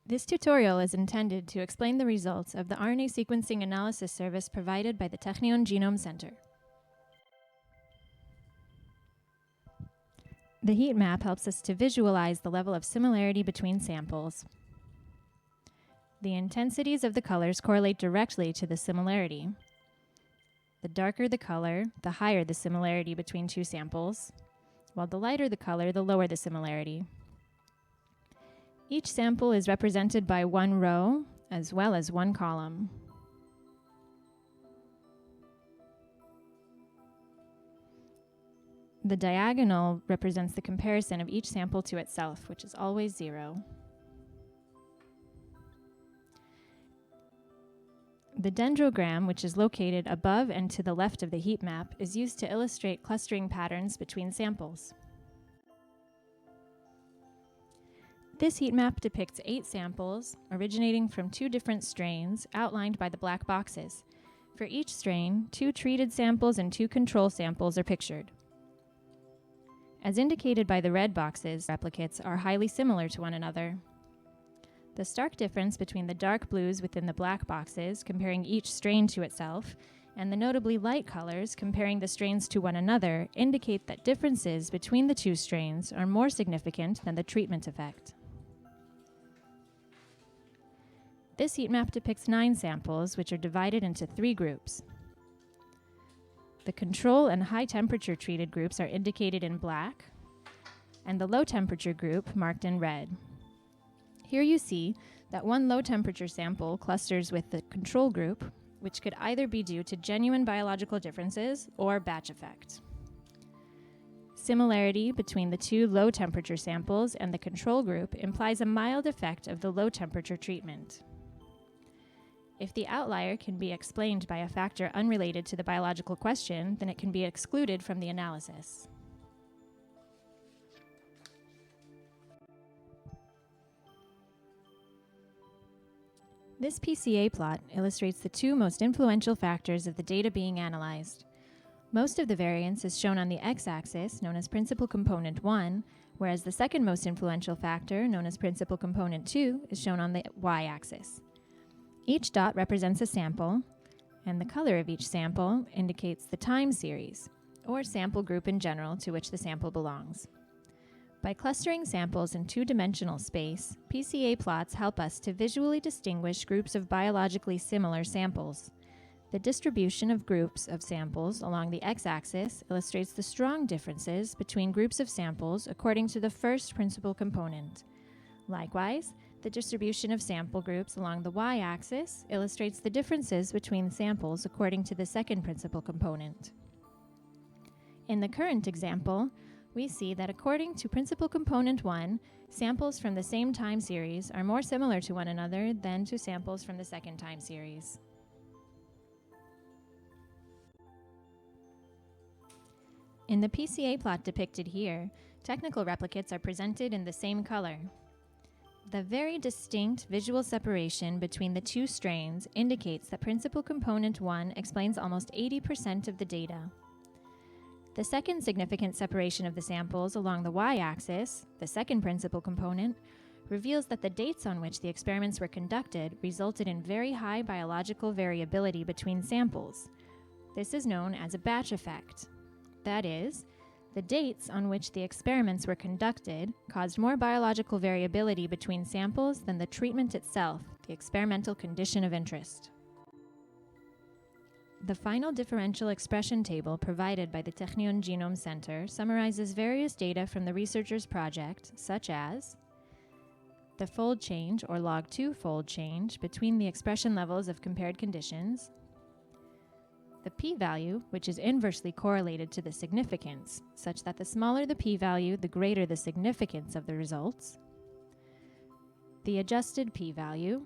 This tutorial is intended to explain the results of the RNA sequencing analysis service provided by the Technion Genome Center. The heat map helps us to visualize the level of similarity between samples. The intensities of the colors correlate directly to the similarity. The darker the color, the higher the similarity between two samples, while the lighter the color, the lower the similarity. Each sample is represented by one row as well as one column. The diagonal represents the comparison of each sample to itself, which is always 0. The dendrogram, which is located above and to the left of the heat map, is used to illustrate clustering patterns between samples. This heat map depicts 8 samples originating from 2 different strains outlined by the black boxes. For each strain, 2 treated samples and 2 control samples are pictured. As indicated by the red boxes, replicates are highly similar to one another. The stark difference between the dark blues within the black boxes, comparing each strain to itself, and the notably light colors, comparing the strains to one another, indicate that differences between the 2 strains are more significant than the treatment effect. This heat map depicts 9 samples, which are divided into 3 groups. The control and high temperature treated groups are indicated in black, and the low temperature group marked in red. Here you see that one low temperature sample clusters with the control group, which could either be due to genuine biological differences or batch effect. Similarity between the 2 low temperature samples and the control group implies a mild effect of the low temperature treatment. If the outlier can be explained by a factor unrelated to the biological question, then it can be excluded from the analysis. This PCA plot illustrates the 2 most influential factors of the data being analyzed. Most of the variance is shown on the x-axis, known as principal component 1, whereas the second most influential factor, known as principal component 2, is shown on the y-axis. Each dot represents a sample, and the color of each sample indicates the time series, or sample group in general, to which the sample belongs. By clustering samples in 2-dimensional space, PCA plots help us to visually distinguish groups of biologically similar samples. The distribution of groups of samples along the x-axis illustrates the strong differences between groups of samples according to the first principal component. Likewise, the distribution of sample groups along the y-axis illustrates the differences between samples according to the second principal component. In the current example, we see that according to principal component 1, samples from the same time series are more similar to one another than to samples from the second time series. In the PCA plot depicted here, technical replicates are presented in the same color. The very distinct visual separation between the 2 strains indicates that principal component 1 explains almost 80% of the data. The second significant separation of the samples along the y-axis, the second principal component, reveals that the dates on which the experiments were conducted resulted in very high biological variability between samples. This is known as a batch effect. That is, the dates on which the experiments were conducted caused more biological variability between samples than the treatment itself, the experimental condition of interest. The final differential expression table provided by the Technion Genome Center summarizes various data from the researchers' project, such as the fold change or log2 fold change between the expression levels of compared conditions, the p-value, which is inversely correlated to the significance, such that the smaller the p-value, the greater the significance of the results, the adjusted p-value,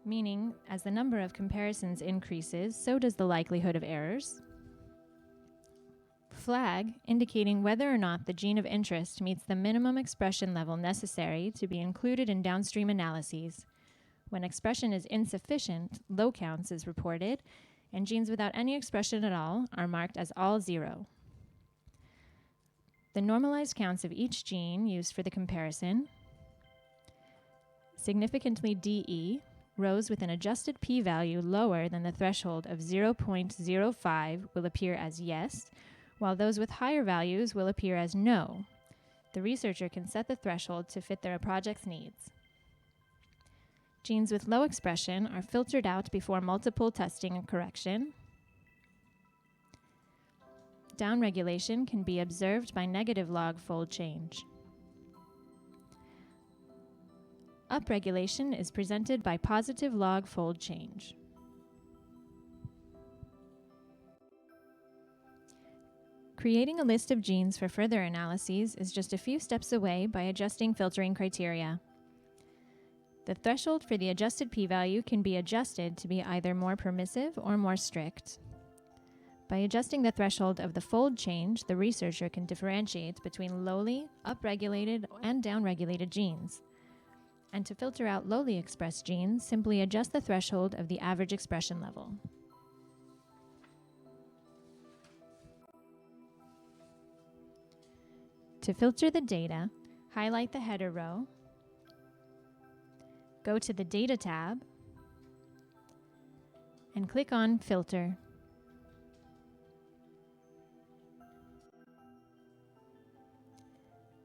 meaning as the number of comparisons increases, so does the likelihood of errors, flag, indicating whether or not the gene of interest meets the minimum expression level necessary to be included in downstream analyses. When expression is insufficient, low counts is reported, and genes without any expression at all are marked as all 0. The normalized counts of each gene used for the comparison, Significantly DE, rows with an adjusted p-value lower than the threshold of 0.05 will appear as yes, while those with higher values will appear as no. The researcher can set the threshold to fit their project's needs. Genes with low expression are filtered out before multiple testing and correction. Downregulation can be observed by negative log fold change. Upregulation is presented by positive log fold change. Creating a list of genes for further analyses is just a few steps away by adjusting filtering criteria. The threshold for the adjusted p-value can be adjusted to be either more permissive or more strict. By adjusting the threshold of the fold change, the researcher can differentiate between lowly, upregulated, and downregulated genes. And to filter out lowly expressed genes, simply adjust the threshold of the average expression level. To filter the data, highlight the header row, go to the Data tab, and click on Filter.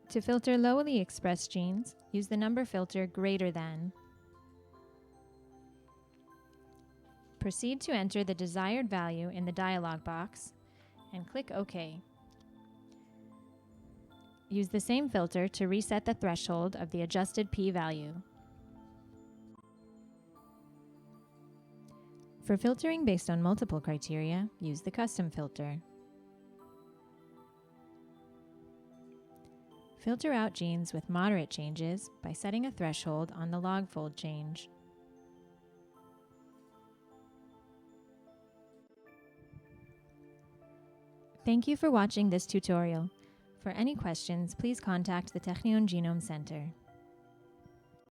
To filter lowly expressed genes, use the number filter greater than. Proceed to enter the desired value in the dialog box and click OK. Use the same filter to reset the threshold of the adjusted p-value. For filtering based on multiple criteria, use the custom filter. Filter out genes with moderate changes by setting a threshold on the log fold change. Thank you for watching this tutorial. For any questions, please contact the Technion Genome Center.